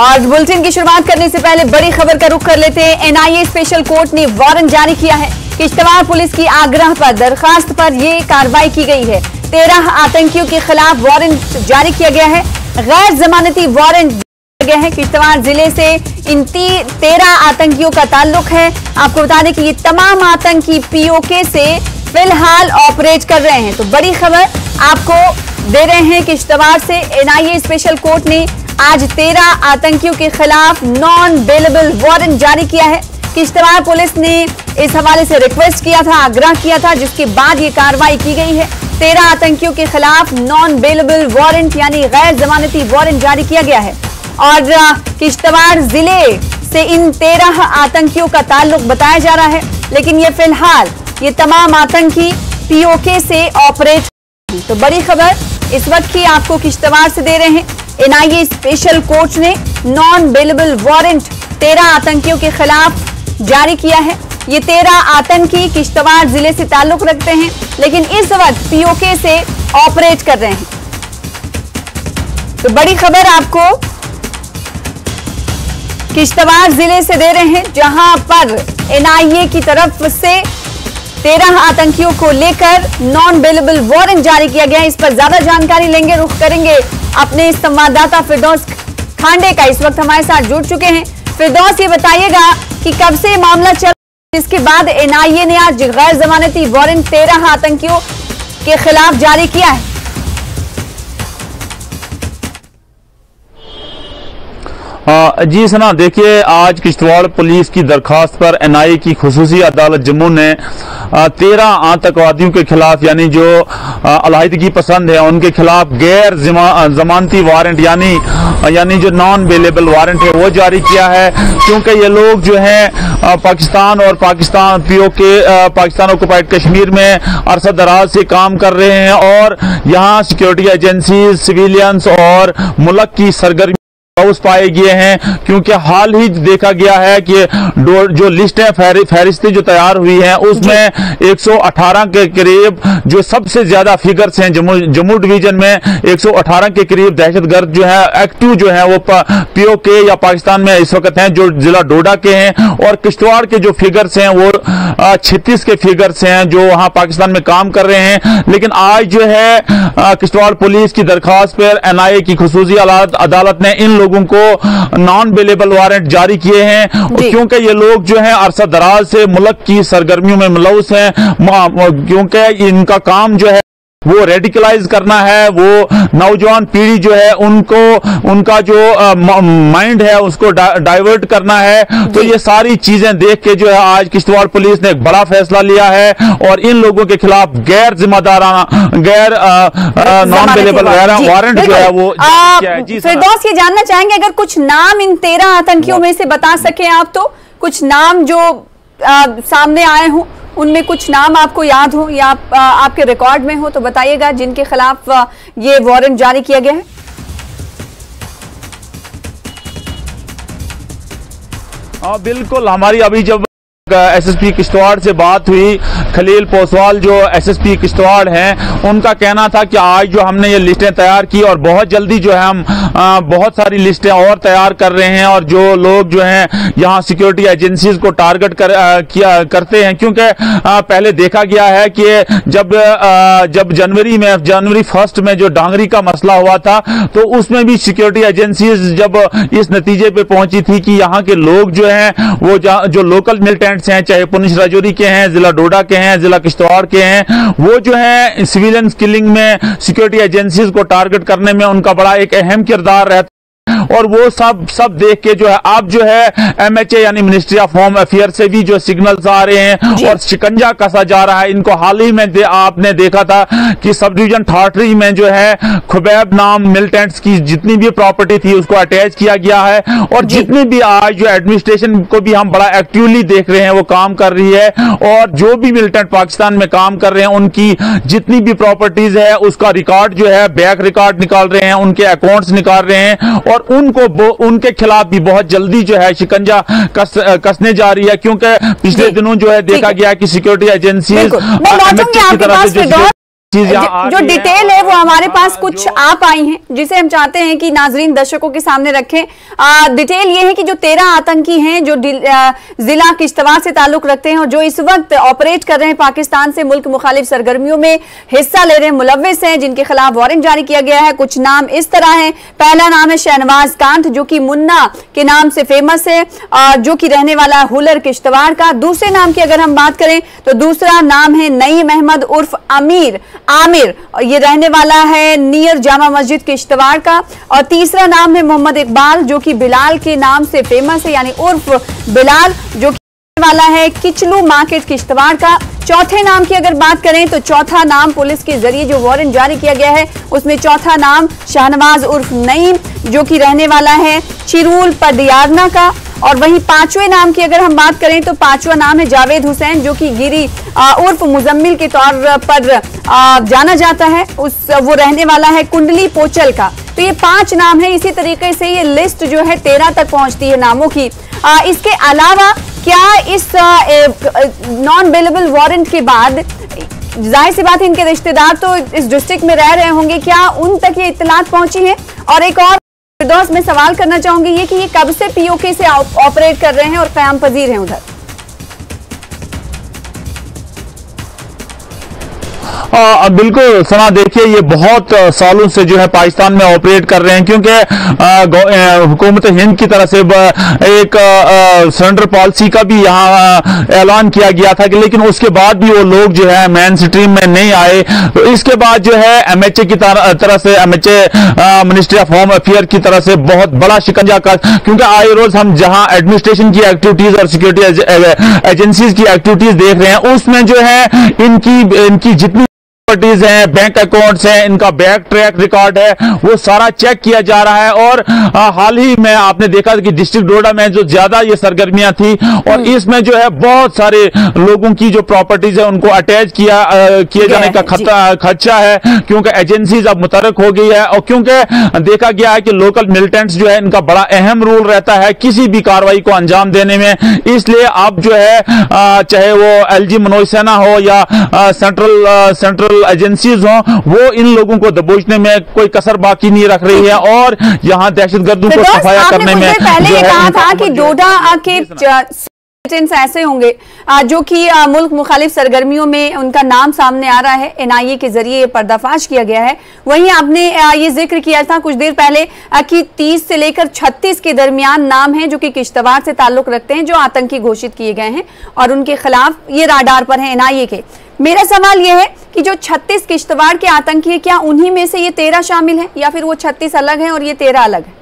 और बुलेटिन की शुरुआत करने से पहले बड़ी खबर का रुख कर लेते हैं। एनआईए स्पेशल कोर्ट ने वारंट जारी किया है। किश्तवाड़ पुलिस की आग्रह पर दरखास्त पर यह कार्रवाई की गई है। 13 आतंकियों के खिलाफ वारंट जारी किया गया है। गैर जमानती वारंट दिया गया है। किश्तवाड़ जिले से इन 13 आतंकियों का ताल्लुक है। आपको बता दें कि ये तमाम आतंकी पीओके से फिलहाल ऑपरेट कर रहे हैं। तो बड़ी खबर आपको दे रहे हैं। किश्तवाड़ से एनआईए स्पेशल कोर्ट ने आज 13 आतंकियों के खिलाफ नॉन बेलेबल वारंट जारी किया है। किश्तवाड़ पुलिस ने इस हवाले से रिक्वेस्ट किया था, आग्रह किया था, जिसके बाद ये कार्रवाई की गई है। 13 आतंकियों के खिलाफ नॉन बेलेबल वारंट यानी गैर जमानती वारंट जारी किया गया है। और किश्तवाड़ जिले से इन 13 आतंकियों का ताल्लुक बताया जा रहा है, लेकिन ये फिलहाल ये तमाम आतंकी पीओके से ऑपरेट। तो बड़ी खबर इस वक्त की आपको किश्तवाड़ से दे रहे हैं। एनआईए स्पेशल कोर्ट ने नॉन बेलेबल वारंट 13 आतंकियों के खिलाफ जारी किया है। ये 13 आतंकी किश्तवाड़ जिले से ताल्लुक रखते हैं, लेकिन इस वक्त पीओके से ऑपरेट कर रहे हैं। तो बड़ी खबर आपको किश्तवाड़ जिले से दे रहे हैं, जहां पर एनआईए की तरफ से 13 आतंकियों को लेकर नॉन बेलेबल वारंट जारी किया गया है। इस पर ज्यादा जानकारी लेंगे, रुख करेंगे अपने संवाददाता फिरदौस खांडे का। इस वक्त हमारे साथ जुड़ चुके हैं। फिरदौस, ये बताइएगा कि कब से मामला चल, जिसके बाद एनआईए ने आज गैर जमानती वारंट 13 आतंकियों के खिलाफ जारी किया है। जी सना, देखिए आज किश्तवाड़ पुलिस की दरखास्त पर एनआईए की खुसूसी अदालत जम्मू ने 13 आतंकवादियों के खिलाफ यानी जो अलहदगी पसंद है उनके खिलाफ गैर जमानती वारंट यानी जो नॉन बेलेबल वारंट है वो जारी किया है। क्योंकि ये लोग जो है पाकिस्तान और पाकिस्तान पीओके पाकिस्तान ऑक्युपाइड कश्मीर में अरसा दराज से काम कर रहे हैं और यहाँ सिक्योरिटी एजेंसी, सिविलियंस और मुल्क की सरगर्मी पाए गए हैं। क्योंकि हाल ही देखा गया है कि जो लिस्ट है, फहरिस्तें जो तैयार हुई हैं उसमें 118 के करीब जो सबसे ज्यादा फिगर्स हैं जम्मू डिवीजन में 118 के करीब दहशतगर्द जो है एक्टिव जो है वो पीओके या पाकिस्तान में इस वक्त हैं, जो जिला डोडा के हैं। और किश्तवाड़ के जो फिगर्स हैं वो 36 के फिगर्स हैं जो वहां पाकिस्तान में काम कर रहे हैं। लेकिन आज जो है किश्तवाड़ पुलिस की दरखास्त पर एनआईए की खुसूसी अदालत ने इन लोगों को नॉन बेलेबल वारंट जारी किए हैं। क्योंकि ये लोग जो हैं अरसा दराज से मुल्क की सरगर्मियों में मुलव्वस हैं। क्योंकि इनका काम जो है वो रेडिकलाइज करना है, वो नौजवान पीढ़ी जो है उनका जो माइंड है उसको डाइवर्ट करना है। तो ये सारी चीजें देख के जो है आज किश्तवाड़ पुलिस ने एक बड़ा फैसला लिया है और इन लोगों के खिलाफ गैर जिम्मेदाराना गैर नॉन बेलेबल वारंट जो है वो किया है। फिरदौस, ये जानना चाहेंगे अगर कुछ नाम इन 13 आतंकियों में से बता सके आप, तो कुछ नाम जो सामने आए हों उनमें कुछ नाम आपको याद हो या आपके रिकॉर्ड में हो तो बताइएगा, जिनके खिलाफ ये वारंट जारी किया गया है। बिल्कुल, हमारी अभी जब एसएसपी किश्तवाड़ से बात हुई, खलील पोसवाल जो एसएसपी किश्तवाड़ हैं, उनका कहना था कि आज जो हमने ये लिस्टें तैयार की और बहुत जल्दी जो है हम बहुत सारी लिस्टें और तैयार कर रहे हैं। और जो लोग जो हैं यहाँ सिक्योरिटी एजेंसीज को टारगेट करते हैं, क्योंकि पहले देखा गया है कि जब जनवरी 1 में जो डांगरी का मसला हुआ था तो उसमें भी सिक्योरिटी एजेंसीज जब इस नतीजे पे पहुंची थी कि यहाँ के लोग जो हैं वो जो लोकल मिलिटेंट्स हैं, चाहे पुंछ राजौरी के हैं, जिला डोडा के हैं, जिला किश्तवाड़ के हैं, वो जो है सिविलियन किलिंग में सिक्योरिटी एजेंसीज को टारगेट करने में उनका बड़ा एक अहम किरदार रहता। और वो सब देख के जो है अब जो है एमएचए यानी मिनिस्ट्री ऑफ होम अफेयर से भी जो सिग्नल्स आ रहे हैं और शिकंजा कसा जा रहा है इनको। हाल ही में आपने देखा था कि सब डिवीजन ठाठरी में जो है खुबैब नाम मिलिटेंट्स की जितनी भी प्रॉपर्टी थी उसको अटैच किया गया है। और जितनी भी आज जो एडमिनिस्ट्रेशन को भी हम बड़ा एक्टिवली देख रहे हैं वो काम कर रही है। और जो भी मिलिटेंट पाकिस्तान में काम कर रहे हैं उनकी जितनी भी प्रॉपर्टीज है उसका रिकॉर्ड जो है बैक रिकॉर्ड निकाल रहे हैं, उनके अकाउंट्स निकाल रहे हैं और उनके खिलाफ भी बहुत जल्दी जो है शिकंजा कसने जा रही है। क्योंकि पिछले दिनों जो है देखा गया कि सिक्योरिटी एजेंसी की तरफ से जो डिटेल है वो हमारे पास कुछ आ पाई हैं, जिसे हम चाहते हैं कि नाजरीन दर्शकों के सामने रखें। डिटेल ये है कि जो 13 आतंकी हैं जो जिला किश्तवाड़ से ताल्लुक रखते हैं और जो इस वक्त ऑपरेट कर रहे हैं पाकिस्तान से मुल्क मुखालिफ सरगर्मियों में हिस्सा ले रहे हैं, मुलव्विस हैं, जिनके खिलाफ वारंट जारी किया गया है। कुछ नाम इस तरह है। पहला नाम है शहनवाज कांत, जो कि मुन्ना के नाम से फेमस है, जो कि रहने वाला है हुलर किश्तवाड़ का। दूसरे नाम की अगर हम बात करें तो दूसरा नाम है नईम अहमद उर्फ आमिर, ये रहने वाला है नियर जामा मस्जिद किश्तवाड़ का। और तीसरा नाम है मोहम्मद इकबाल, जो कि बिलाल के नाम से फेमस है, यानी उर्फ बिलाल, जो कि रहने वाला है किचलू मार्केट किश्तवाड़ का। चौथे नाम की अगर बात करें तो चौथा नाम पुलिस के जरिए जो वारंट जारी किया गया है उसमें चौथा नाम शाहनवाज उर्फ नईम, जो कि रहने वाला है चिरूल पडियारना का। और वहीं पांचवें नाम की अगर हम बात करें तो पांचवा नाम है जावेद हुसैन, जो कि गिरी उर्फ मुजम्मिल के तौर पर जाना जाता है, वो रहने वाला है कुंडली पोचल का। तो ये 5 नाम है। इसी तरीके से ये लिस्ट जो है 13 तक पहुंचती है नामों की। इसके अलावा क्या इस नॉन बेलेबल वारंट के बाद जाहिर सी बात है इनके रिश्तेदार तो इस डिस्ट्रिक्ट में रह रहे होंगे, क्या उन तक ये इत्तलात पहुंची है? और एक और मैं सवाल करना चाहूंगी ये कि ये कब से पीओके से ऑपरेट कर रहे हैं और कयाम पजीर हैं उधर? बिल्कुल सना, देखिए ये बहुत सालों से जो है पाकिस्तान में ऑपरेट कर रहे हैं, क्योंकि हुकूमत हिंद की तरफ से एक सरेंडर पॉलिसी का भी यहाँ ऐलान किया गया था, कि लेकिन उसके बाद भी वो लोग जो है मेन स्ट्रीम में नहीं आए। तो इसके बाद जो है एमएचए की तरफ से मिनिस्ट्री ऑफ होम अफेयर की तरफ से बहुत बड़ा शिकंजा का, क्योंकि आए रोज हम जहां एडमिनिस्ट्रेशन की एक्टिविटीज और सिक्योरिटी एजेंसीज की एक्टिविटीज देख रहे हैं, उसमें जो है इनकी जितनी हैं, बैंक अकाउंट्स हैं, इनका बैक ट्रैक रिकॉर्ड है, वो सारा चेक किया जा रहा है। और हाल ही में आपने देखा कि डिस्ट्रिक्ट डोडा में जो ज्यादा ये सरगर्मियां थी और इसमें जो है बहुत सारे लोगों की जो प्रॉपर्टीज है उनको अटैच किए जाने का खदशा है, क्योंकि एजेंसीज अब मुतरक हो गई है। और क्योंकि देखा गया है कि लोकल मिलिटेंट्स जो है इनका बड़ा अहम रोल रहता है किसी भी कार्रवाई को अंजाम देने में, इसलिए अब जो है चाहे वो एलजी मनोज सिन्हा हो या सेंट्रल एजेंसीज हों, वो इन लोगों को दबोचने में कोई कसर बाकी नहीं रख रही है और यहाँ दहशतगर्दों को सफाया करने में पहले ये कहा था कि डोडा के ऐसे होंगे जो कि मुल्क मुखालिफ सरगर्मियों में उनका नाम सामने आ रहा है, एनआईए के जरिए पर्दाफाश किया गया है। वहीं आपने ये जिक्र किया था कुछ देर पहले कि 30 से लेकर 36 के दरमियान नाम हैं जो कि किश्तवाड़ से ताल्लुक रखते हैं, जो आतंकी घोषित किए गए हैं और उनके खिलाफ ये राडार पर है एनआईए के। मेरा सवाल यह है कि जो 36 किश्तवाड़ के आतंकी है, क्या उन्हीं में से ये 13 शामिल हैं या फिर वो 36 अलग हैं और ये 13 अलग हैं?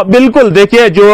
बिल्कुल, देखिए जो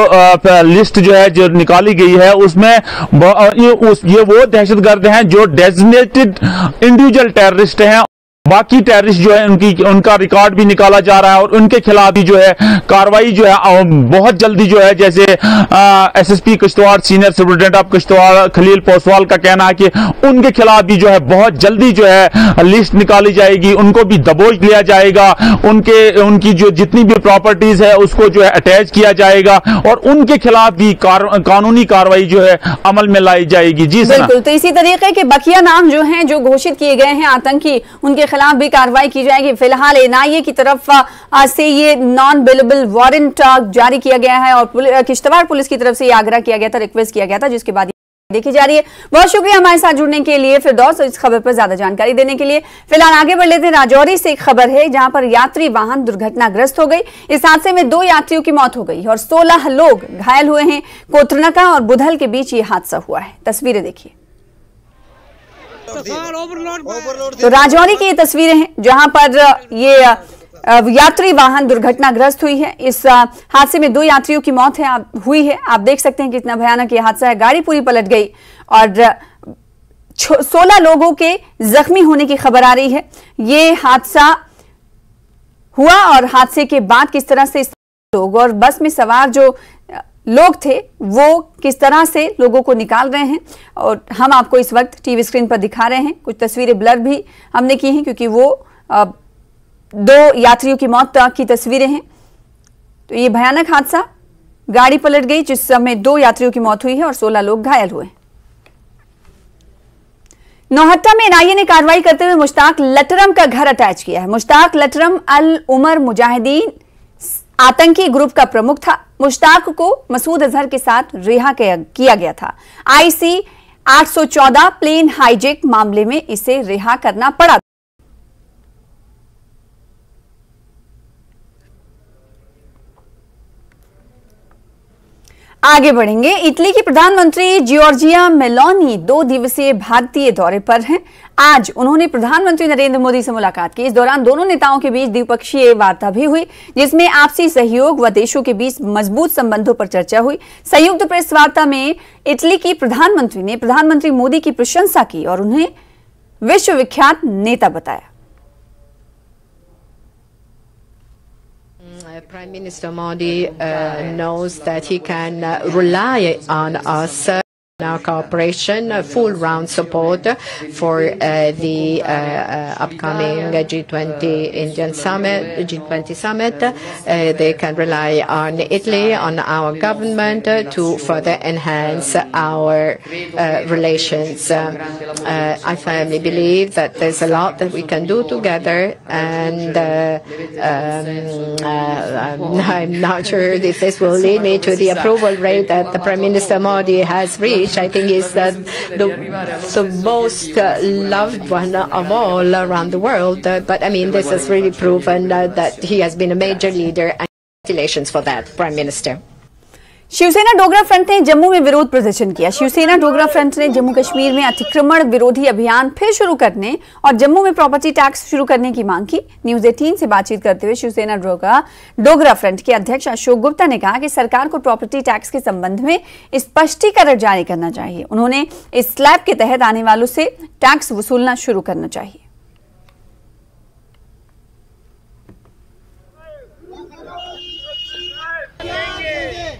लिस्ट जो है जो निकाली गई है उसमें ये वो दहशतगर्द हैं जो डेजिग्नेटेड इंडिविजुअल टेररिस्ट हैं। बाकी टेररिस्ट जो है उनका रिकॉर्ड भी निकाला जा रहा है और उनके खिलाफ भी जो है कार्रवाई जो है बहुत जल्दी जो है, जैसे SSP Kishtwar senior superintendent of Kishtwar Khalil Poswal का कहना है कि उनके खिलाफ भी जो है बहुत जल्दी जो है लिस्ट निकाली जाएगी, उनको भी दबोच लिया जाएगा, उनकी जो जितनी भी प्रॉपर्टीज है उसको जो है अटैच किया जाएगा और उनके खिलाफ भी कानूनी कार्रवाई जो है अमल में लाई जाएगी। जी बिल्कुल। तो इसी तरीके के बकिया नाम जो हैं जो घोषित किए गए हैं आतंकी, उनके खिलाफ भी कार्रवाई की जाएगी। फिलहाल एनआईए की तरफ से ये नॉन बेलेबल वारंट जारी किया गया है और किश्तवाड़ पुलिस की तरफ से ये आग्रह किया गया था, रिक्वेस्ट किया गया था, जिसके बाद देखी जा रही है। बहुत शुक्रिया हमारे साथ जुड़ने के लिए फिरदौस, इस खबर पर ज्यादा जानकारी देने के लिए। फिलहाल आगे बढ़ लेते हैं। राजौरी से एक खबर है जहां पर यात्री वाहन दुर्घटनाग्रस्त हो गई। इस हादसे में 2 यात्रियों की मौत हो गई और 16 लोग घायल हुए हैं। कोतरनका और बुधल के बीच ये हादसा हुआ है। तस्वीरें देखिए। तो राजौरी की ये तस्वीरें हैं जहां पर ये यात्री वाहन दुर्घटनाग्रस्त हुई है। इस हादसे में 2 यात्रियों की मौत हुई है। आप देख सकते हैं कितना भयानक ये हादसा है। गाड़ी पूरी पलट गई और 16 लोगों के जख्मी होने की खबर आ रही है। ये हादसा हुआ और हादसे के बाद किस तरह से लोग और बस में सवार जो लोग थे वो किस तरह से लोगों को निकाल रहे हैं और हम आपको इस वक्त टीवी स्क्रीन पर दिखा रहे हैं। कुछ तस्वीरें ब्लर भी हमने की हैं क्योंकि वो 2 यात्रियों की मौत की तस्वीरें हैं। तो ये भयानक हादसा, गाड़ी पलट गई जिस समय 2 यात्रियों की मौत हुई है और 16 लोग घायल हुए। नौहट्टा में एनआईए ने कार्रवाई करते हुए मुश्ताक लटरम का घर अटैच किया है। मुश्ताक लटरम अल उमर मुजाहिदीन आतंकी ग्रुप का प्रमुख था। मुश्ताक को मसूद अजहर के साथ रिहा किया गया था। आईसी 814 प्लेन हाईजेक मामले में इसे रिहा करना पड़ा। आगे बढ़ेंगे। इटली की प्रधानमंत्री जियोर्जिया मेलोनी 2 दिवसीय भारतीय दौरे पर हैं। आज उन्होंने प्रधानमंत्री नरेंद्र मोदी से मुलाकात की। इस दौरान दोनों नेताओं के बीच द्विपक्षीय वार्ता भी हुई, जिसमें आपसी सहयोग व देशों के बीच मजबूत संबंधों पर चर्चा हुई। संयुक्त प्रेस वार्ता में इटली की प्रधानमंत्री ने प्रधानमंत्री मोदी की प्रशंसा की और उन्हें विश्वविख्यात नेता बताया। Prime Minister Modi knows that he can rely on us. Our cooperation, full round support for the upcoming G20 Indian Summit, G20 Summit. They can rely on Italy, on our government to further enhance our relations. I firmly believe that there's a lot that we can do together, and I'm not sure if this will lead me to the approval rate that the Prime Minister Modi has reached. I think is the most loved one of all around the world. But I mean, this has really proven that he has been a major leader, and congratulations for that, Prime Minister. Shiv Sena Dogra front ने जम्मू में विरोध प्रदर्शन किया। Shiv Sena Dogra front ने जम्मू कश्मीर में अतिक्रमण विरोधी अभियान फिर शुरू करने और जम्मू में प्रॉपर्टी टैक्स शुरू करने की मांग की। न्यूज 18 से बातचीत करते हुए शिवसेना डोगरा फ्रंट के अध्यक्ष अशोक गुप्ता ने कहा कि सरकार को प्रॉपर्टी टैक्स के संबंध में स्पष्टीकरण जारी करना चाहिए। उन्होंने इस स्लैब के तहत आने वालों से टैक्स वसूलना शुरू करना चाहिए।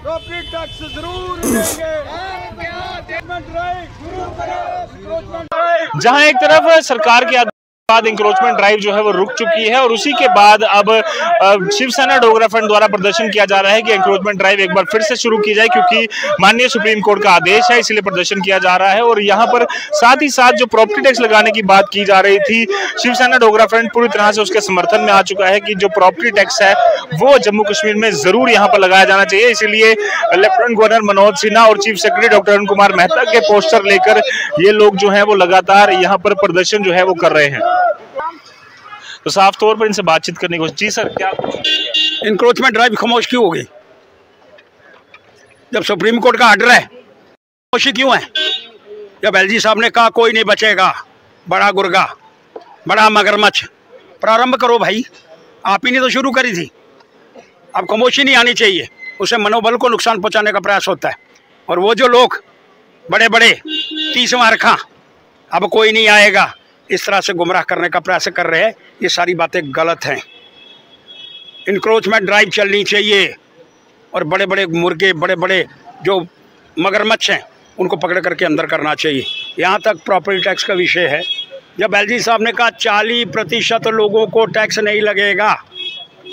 प्रॉपर्टी टैक्स जरूर देंगे। जहां एक तरफ सरकार के बाद इंक्रोचमेंट ड्राइव जो है वो रुक चुकी है और उसी के बाद अब शिवसेना डोगरा फ्रंट द्वारा प्रदर्शन किया जा रहा है कि इंक्रोचमेंट ड्राइव एक बार फिर से शुरू की जाए, क्योंकि माननीय सुप्रीम कोर्ट का आदेश है, इसलिए प्रदर्शन किया जा रहा है। और यहाँ पर साथ ही साथ जो प्रॉपर्टी टैक्स लगाने की बात की जा रही थी, शिवसेना डोगरा फ्रंट पूरी तरह से उसके समर्थन में आ चुका है कि जो प्रॉपर्टी टैक्स है वो जम्मू कश्मीर में जरूर यहाँ पर लगाया जाना चाहिए। इसीलिए लेफ्टिनेंट गवर्नर मनोज सिन्हा और chief secretary doctor Arun Kumar Mehta के पोस्टर लेकर ये लोग जो है वो लगातार यहाँ पर प्रदर्शन जो है वो कर रहे हैं। तो साफ तौर पर इनसे बातचीत करने को। जी सर, क्या इंक्रोचमेंट ड्राइव खामोश क्यों हो गई? जब सुप्रीम कोर्ट का ऑर्डर है, खामोशी क्यों है? जब एलजी साहब ने कहा कोई नहीं बचेगा, बड़ा गुर्गा, बड़ा मगरमच्छ, प्रारंभ करो भाई, आप ही ने तो शुरू करी थी। अब खामोशी नहीं आनी चाहिए, उसे मनोबल को नुकसान पहुंचाने का प्रयास होता है। और वो जो लोग बड़े बड़े 30 मार्खा, अब कोई नहीं आएगा, इस तरह से गुमराह करने का प्रयास कर रहे हैं, ये सारी बातें गलत हैं। इंक्रोचमेंट ड्राइव चलनी चाहिए और बड़े बड़े मुर्गे, बड़े बड़े जो मगरमच्छ हैं, उनको पकड़ करके अंदर करना चाहिए। यहाँ तक प्रॉपर्टी टैक्स का विषय है, जब एलजी साहब ने कहा 40% लोगों को टैक्स नहीं लगेगा,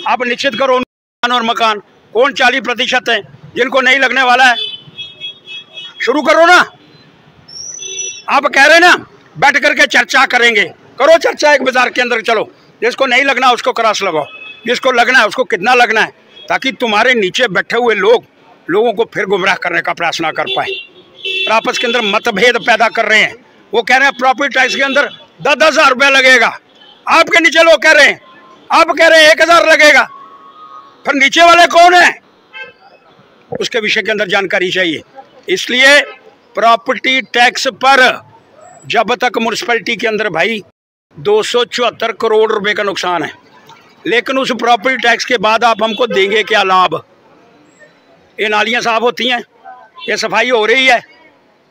आप निश्चित करो मकान और मकान, कौन 40% हैं जिनको नहीं लगने वाला है? शुरू करो ना। आप कह रहे ना बैठ करके चर्चा करेंगे, करो चर्चा एक बाजार के अंदर। चलो, जिसको नहीं लगना उसको क्रॉस लगाओ, जिसको लगना है उसको कितना लगना है, ताकि तुम्हारे नीचे बैठे हुए लोगों को फिर गुमराह करने का प्रयास ना कर पाए और आपस के अंदर मतभेद पैदा कर रहे हैं। वो कह रहे हैं प्रॉपर्टी टैक्स के अंदर 10,000 रुपया लगेगा, आपके नीचे लोग कह रहे हैं, आप कह रहे हैं 1,000 लगेगा, फिर नीचे वाले कौन है? उसके विषय के अंदर जानकारी चाहिए। इसलिए प्रॉपर्टी टैक्स पर जब तक म्यूनसिपैलिटी के अंदर भाई 274 करोड़ रुपए का नुकसान है, लेकिन उस प्रॉपर्टी टैक्स के बाद आप हमको देंगे क्या लाभ? ये नालियां साफ होती हैं, ये सफाई हो रही है,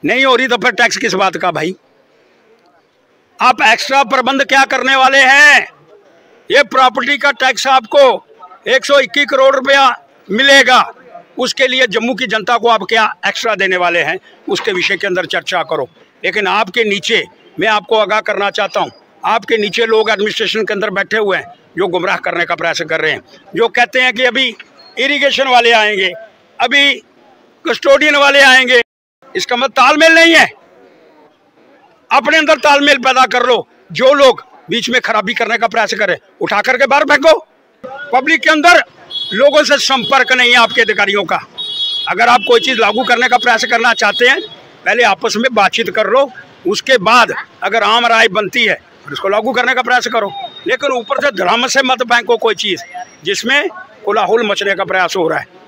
नहीं हो रही तो फिर टैक्स किस बात का भाई? आप एक्स्ट्रा प्रबंध क्या करने वाले हैं? ये प्रॉपर्टी का टैक्स आपको 121 करोड़ रुपया मिलेगा, उसके लिए जम्मू की जनता को आप क्या एक्स्ट्रा देने वाले हैं, उसके विषय के अंदर चर्चा करो। लेकिन आपके नीचे, मैं आपको आगाह करना चाहता हूं, आपके नीचे लोग एडमिनिस्ट्रेशन के अंदर बैठे हुए हैं जो गुमराह करने का प्रयास कर रहे हैं, जो कहते हैं कि अभी इरिगेशन वाले आएंगे, अभी कस्टोडियन वाले आएंगे। इसका मतलब तालमेल नहीं है। अपने अंदर तालमेल पैदा कर लो। जो लोग बीच में खराबी करने का प्रयास करें उठा करके बाहर फेंको। पब्लिक के अंदर लोगों से संपर्क नहीं है आपके अधिकारियों का। अगर आप कोई चीज लागू करने का प्रयास करना चाहते हैं, पहले आपस में बातचीत कर लो, उसके बाद अगर आम राय बनती है फिर उसको लागू करने का प्रयास करो। लेकिन ऊपर से धड़ाम से मत फेंको कोई चीज जिसमें कोलाहल मचने का प्रयास हो रहा है।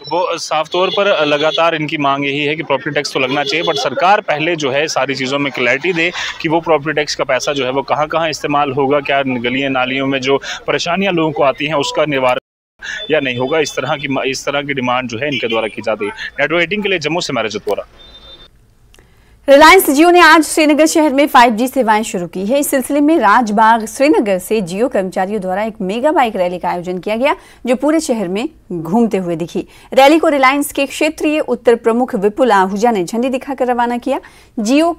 वो साफ तौर पर लगातार इनकी मांग यही है कि प्रॉपर्टी टैक्स तो लगना चाहिए, बट सरकार पहले जो है सारी चीज़ों में क्लैरिटी दे कि वो प्रॉपर्टी टैक्स का पैसा जो है वो कहाँ कहाँ इस्तेमाल होगा, क्या गलियाँ नालियों में जो परेशानियाँ लोगों को आती हैं उसका निवारण या नहीं होगा। इस तरह की डिमांड जो है इनके द्वारा की जाती है। नेटवर्क 18 के लिए जम्मू से मैरिज तोरा। रिलायंस जियो ने आज श्रीनगर शहर में 5G सेवाएं शुरू की है। इस सिलसिले में राजबाग श्रीनगर से जियो कर्मचारियों द्वारा एक मेगा बाइक रैली का आयोजन किया गया, जो पूरे शहर में घूमते हुए दिखी। रैली को रिलायंस के क्षेत्रीय उत्तर प्रमुख विपुल आहूजा ने झंडी दिखाकर रवाना किया। जियो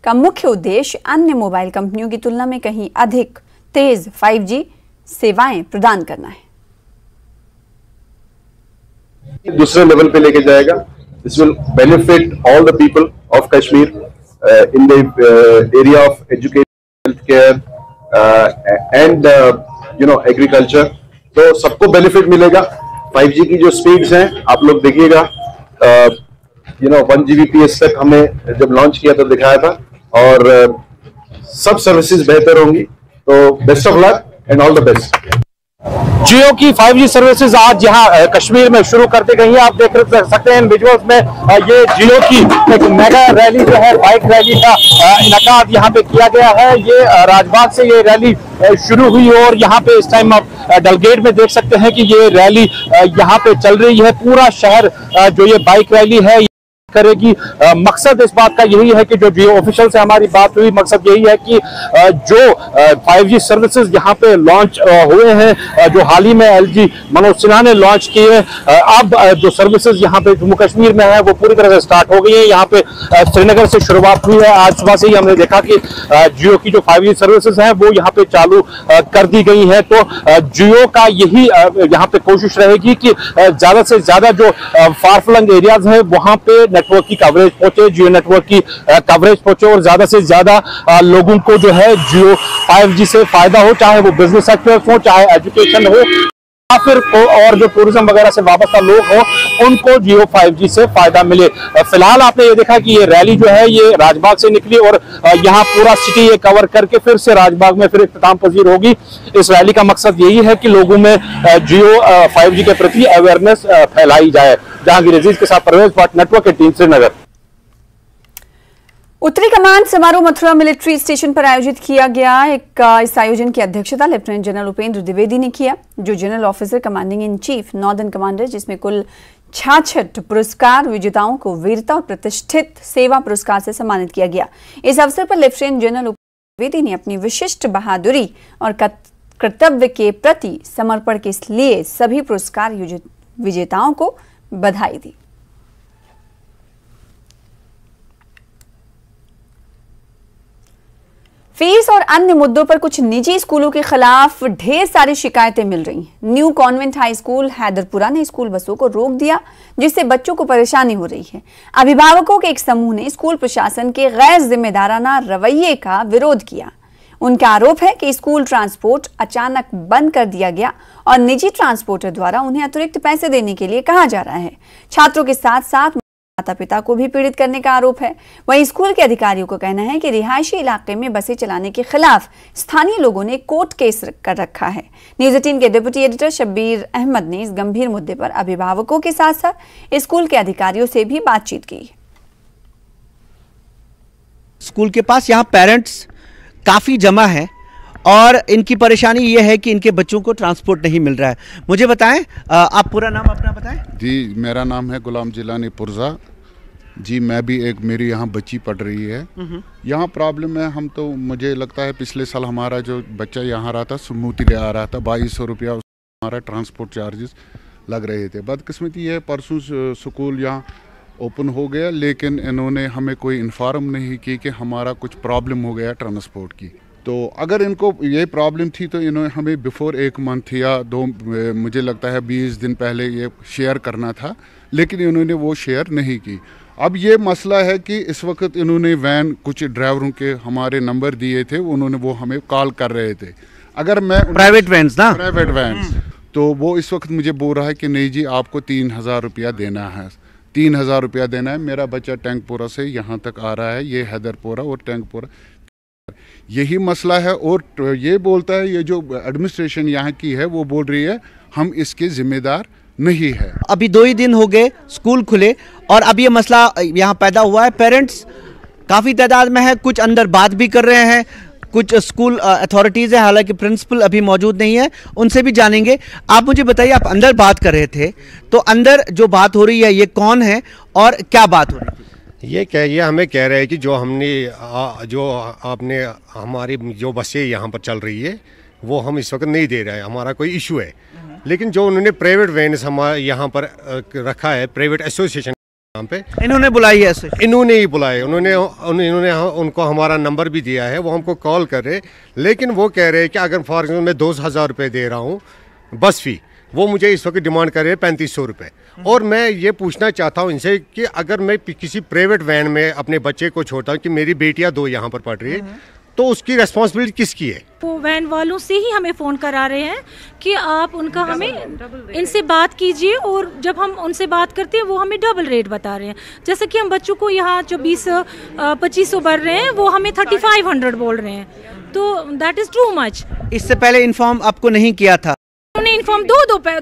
का मुख्य उद्देश्य अन्य मोबाइल कंपनियों की तुलना में कहीं अधिक तेज 5G सेवाएं प्रदान करना है। दूसरे लेवल पे लेके जाएगा। This will benefit all the people of Kashmir in the area of education, healthcare and agriculture. तो सबको बेनिफिट मिलेगा। 5G की जो स्पीड्स हैं आप लोग देखिएगा, 1 Gbps तक हमें जब लॉन्च किया तो दिखाया था, और सब सर्विसेज बेहतर होंगी। तो best of luck and all the best. Jio की 5G सर्विसेज आज यहाँ कश्मीर में शुरू कर दी गई है। आप देख सकते हैं विजुअल्स में, ये जियो की एक मेगा रैली जो है, बाइक रैली का इनकाद यहाँ पे किया गया है। ये राजबाग से ये रैली शुरू हुई और यहाँ पे इस टाइम आप डलगेट में देख सकते हैं कि ये रैली यहाँ पे चल रही है। पूरा शहर जो ये बाइक रैली है करेगी। मकसद इस बात का यही है कि जो जियो ऑफिशियल से हमारी बात हुई, मकसद यही है कि जो 5G सर्विसेज यहाँ पे लॉन्च हुए हैं, जो हाल ही में LG मनोज सिन्हा ने लॉन्च किए, अब जो सर्विसेज यहाँ पे जम्मू कश्मीर में है वो पूरी तरह से स्टार्ट हो गई है। यहाँ पे श्रीनगर से शुरुआत हुई है। आज सुबह से ही हमने देखा कि जियो की जो 5G सर्विसेज हैं वो यहाँ पे चालू कर दी गई है। तो जियो का यही यहाँ पे कोशिश रहेगी कि ज्यादा से ज्यादा जो फार फ्लंग एरियाज है वहां पे नेटवर्क की कवरेज पहुंचे, जियो नेटवर्क की कवरेज पहुंचे और ज्यादा से ज्यादा लोगों को जो है जियो 5G से फायदा हो, चाहे वो बिजनेस सेक्टर हो, चाहे एजुकेशन हो, या फिर और जो टूरिज्म वगैरह से वाबस्ता लोग हो उनको जियो 5G से फायदा मिले। फिलहाल आपने ये देखा कि ये रैली जो है ये राजबाग से निकली और यहाँ पूरा सिटी ये कवर करके फिर से राजबाग में फिर इख्तिताम पजीर होगी। इस रैली का मकसद यही है कि लोगों में जियो 5G के प्रति अवेयरनेस फैलाई जाए। जहांगीर अजीज के साथ परवेज भट्ट, नेटवर्क 18 श्रीनगर। उत्तरी कमान समारोह मथुरा मिलिट्री स्टेशन पर आयोजित किया गया। इस आयोजन की अध्यक्षता लेफ्टिनेंट जनरल उपेंद्र द्विवेदी ने किया, जो general officer commanding in chief northern commander, जिसमें कुल 66 पुरस्कार विजेताओं को वीरता और प्रतिष्ठित सेवा पुरस्कार से सम्मानित किया गया। इस अवसर पर लेफ्टिनेंट जनरल उपेंद्र द्विवेदी ने अपनी विशिष्ट बहादुरी और कर्तव्य के प्रति समर्पण के लिए सभी पुरस्कार विजेताओं को बधाई दी। फीस और अन्य मुद्दों पर कुछ निजी स्कूलों के खिलाफ ढेर सारी शिकायतें मिल रही हैं। New convent high school Haiderpura ने स्कूल बसों को रोक दिया, जिससे बच्चों को परेशानी हो रही है। अभिभावकों के एक समूह ने स्कूल प्रशासन के गैर जिम्मेदाराना रवैये का विरोध किया। उनका आरोप है कि स्कूल ट्रांसपोर्ट अचानक बंद कर दिया गया और निजी ट्रांसपोर्टर द्वारा उन्हें अतिरिक्त पैसे देने के लिए कहा जा रहा है। छात्रों के साथ साथ माता पिता को भी पीड़ित करने का आरोप है। वहीं स्कूल के अधिकारियों का कहना है कि रिहायशी इलाके में बसें चलाने के खिलाफ स्थानीय लोगों ने कोर्ट केस कर रखा है। न्यूज़ 18 के डिप्टी एडिटर शब्बीर अहमद ने इस गंभीर मुद्दे पर अभिभावकों के साथ साथ स्कूल के अधिकारियों से भी बातचीत की। स्कूल के पास यहाँ पेरेंट्स काफ़ी जमा है और इनकी परेशानी ये है कि इनके बच्चों को ट्रांसपोर्ट नहीं मिल रहा है। मुझे बताएं, आप पूरा नाम अपना बताएं। जी, मेरा नाम है गुलाम जिलानी पुरजा जी। मैं भी मेरी यहाँ बच्ची पढ़ रही है। यहाँ प्रॉब्लम है, हम तो मुझे लगता है पिछले साल हमारा जो बच्चा यहाँ रहा था स्मूथली आ रहा था, 2200 रुपया हमारा ट्रांसपोर्ट चार्जेस लग रहे थे। बदकिस्मती है परसों स्कूल यहाँ ओपन हो गया, लेकिन इन्होंने हमें कोई इन्फॉर्म नहीं की कि हमारा कुछ प्रॉब्लम हो गया ट्रांसपोर्ट की। तो अगर इनको ये प्रॉब्लम थी तो इन्होंने हमें बिफोर 1 मंथ या 2 मुझे लगता है 20 दिन पहले ये शेयर करना था, लेकिन इन्होंने वो शेयर नहीं की। अब ये मसला है कि इस वक्त इन्होंने वैन कुछ ड्राइवरों के हमारे नंबर दिए थे, उन्होंने वो हमें कॉल कर रहे थे। अगर मैं प्राइवेट वैन्स ना, प्राइवेट वैन्स, तो वो इस वक्त मुझे बोल रहा है कि नहीं जी आपको 3000 रुपया देना है, 3000 रुपया देना है। मेरा बच्चा टैंकपोरा से यहाँ तक आ रहा है, ये हैदरपोरा और टैंकपोरा, यही मसला है। और ये बोलता है, ये जो एडमिनिस्ट्रेशन यहाँ की है वो बोल रही है हम इसके जिम्मेदार नहीं है। अभी 2 ही दिन हो गए स्कूल खुले और अब ये मसला यहाँ पैदा हुआ है। पेरेंट्स काफ़ी तादाद में है, कुछ अंदर बात भी कर रहे हैं, कुछ स्कूल अथॉरिटीज़ है, हालांकि प्रिंसिपल अभी मौजूद नहीं है, उनसे भी जानेंगे। आप मुझे बताइए, आप अंदर बात कर रहे थे, तो अंदर जो बात हो रही है ये कौन है और क्या बात हो रही है? ये हमें कह रहे हैं कि जो आपने हमारी जो बसें यहाँ पर चल रही है वो हम इस वक्त नहीं दे रहे हैं, हमारा कोई इशू है। लेकिन जो उन्होंने प्राइवेट वैन हमारे यहाँ पर रखा है, प्राइवेट एसोसिएशन यहाँ पे इन्होंने बुलाई है, इन्होंने ही बुलाए, उन्होंने उनको हमारा नंबर भी दिया है, वो हमको कॉल कर रहे। लेकिन वो कह रहे हैं कि अगर फॉर एग्जाम्पल मैं 2000 रुपये दे रहा हूँ बस फी, वो मुझे इस वक्त डिमांड कर रहे हैं 3500 रुपये। और मैं ये पूछना चाहता हूँ इनसे कि अगर मैं किसी प्राइवेट वैन में अपने बच्चे को छोड़ता हूँ कि मेरी बेटियाँ 2 यहाँ पर पढ़ रही है, तो उसकी रिस्पॉन्सिबिलिटी किसकी है? वो वैन वालों से ही हमें फ़ोन करा रहे हैं कि आप उनका हमें इनसे बात कीजिए, और जब हम उनसे बात करते हैं वो हमें डबल रेट बता रहे हैं। जैसे कि हम बच्चों को यहाँ जो 2500 भर रहे हैं वो हमें 3500 बोल रहे हैं, तो दैट इज़ टू मच। इससे पहले इन्फॉर्म आपको नहीं किया था? उन्होंने इन्फॉर्म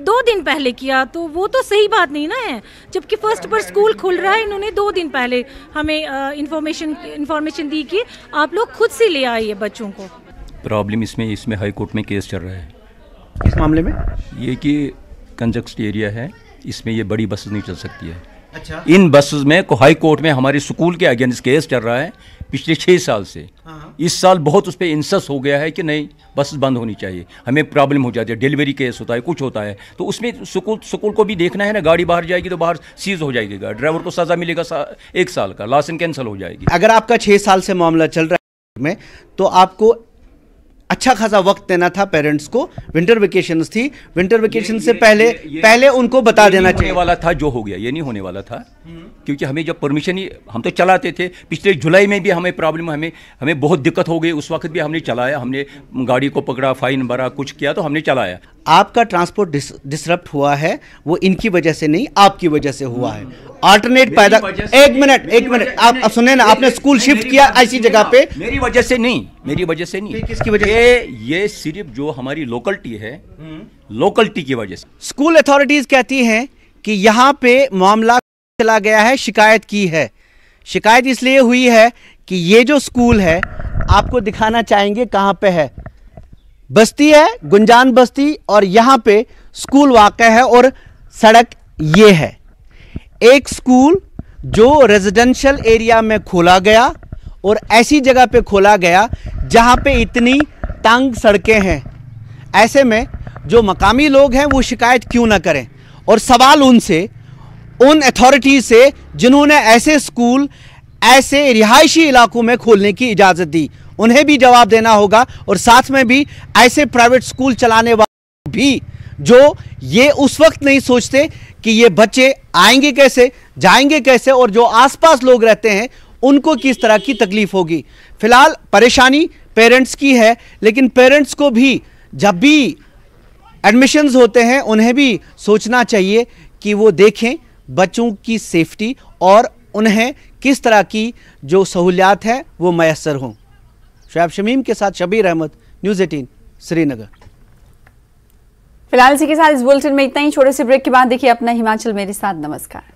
2 दिन पहले किया, तो वो तो सही बात नहीं ना है। जबकि फर्स्ट पर स्कूल खुल रहा है, इन्होंने 2 दिन पहले हमें इन्फॉर्मेशन दी कि आप लोग खुद से ले आइए बच्चों को। प्रॉब्लम इसमें हाई कोर्ट में केस चल रहा है। इस मामले में ये कि कंजक्ट एरिया है, इसमें ये बड़ी बसेस नहीं चल सकती है। अच्छा। इन बसेस में हाई कोर्ट में हमारे स्कूल के अगेंस्ट केस चल रहा है पिछले 6 साल से। इस साल बहुत उस पर इंसस हो गया है कि नहीं बसेस बंद होनी चाहिए, हमें प्रॉब्लम हो जाती है, डिलीवरी केस होता है, कुछ होता है, तो उसमें स्कूल को भी देखना है ना। गाड़ी बाहर जाएगी तो बाहर सीज हो जाएगी, ड्राइवर को सजा मिलेगा 1 साल का, लाइसेंस कैंसिल हो जाएगी। अगर आपका 6 साल से मामला चल रहा है में, तो आपको अच्छा खासा वक्त देना था पेरेंट्स को। विंटर वेकेशंस थी, विंटर वेकेशन से पहले उनको बता देना चाहिए। होने वाला था जो हो गया, ये नहीं होने वाला था, क्योंकि हमें जब परमिशन ही हम तो चलाते थे। पिछले जुलाई में भी हमें प्रॉब्लम, हमें बहुत दिक्कत हो गई, उस वक्त भी हमने चलाया, हमने गाड़ी को पकड़ा, फाइन भरा, कुछ किया, तो हमने चलाया। आपका ट्रांसपोर्ट डिसरप्ट हुआ है, वो इनकी वजह से नहीं, आपकी वजह से हुआ है। अल्टरनेट पैदा, एक मिनट आप सुने ना, आपने स्कूल शिफ्ट किया ऐसी जगह पे। मेरी वजह से नहीं, किसकी वजह से? ये सिर्फ जो हमारी लोकलिटी है, लोकलिटी की वजह से। स्कूल अथॉरिटीज कहती हैं कि यहाँ पे मामला चला गया है, शिकायत की है। शिकायत इसलिए हुई है कि ये जो स्कूल है, आपको दिखाना चाहेंगे कहाँ पे है। बस्ती है, गुंजान बस्ती, और यहाँ पे स्कूल वाक़ है और सड़क ये है। एक स्कूल जो रेजिडेंशियल एरिया में खोला गया और ऐसी जगह पे खोला गया जहाँ पे इतनी तंग सड़कें हैं। ऐसे में जो मकामी लोग हैं वो शिकायत क्यों ना करें? और सवाल उन अथॉरिटीज से जिन्होंने ऐसे स्कूल ऐसे रिहायशी इलाकों में खोलने की इजाज़त दी, उन्हें भी जवाब देना होगा। और साथ में भी ऐसे प्राइवेट स्कूल चलाने वाले भी जो ये उस वक्त नहीं सोचते कि ये बच्चे आएंगे कैसे, जाएंगे कैसे, और जो आसपास लोग रहते हैं उनको किस तरह की तकलीफ होगी। फिलहाल परेशानी पेरेंट्स की है, लेकिन पेरेंट्स को भी जब भी एडमिशन्स होते हैं उन्हें भी सोचना चाहिए कि वो देखें बच्चों की सेफ्टी और उन्हें किस तरह की जो सहूलियात है वो मैसर हों। शुएब शमीम के साथ शबीर अहमद, न्यूज़ 18 श्रीनगर। फिलहाल इसी के साथ इस बुलेटिन में इतना ही। छोटे से ब्रेक के बाद देखिए अपना हिमाचल मेरे साथ। नमस्कार।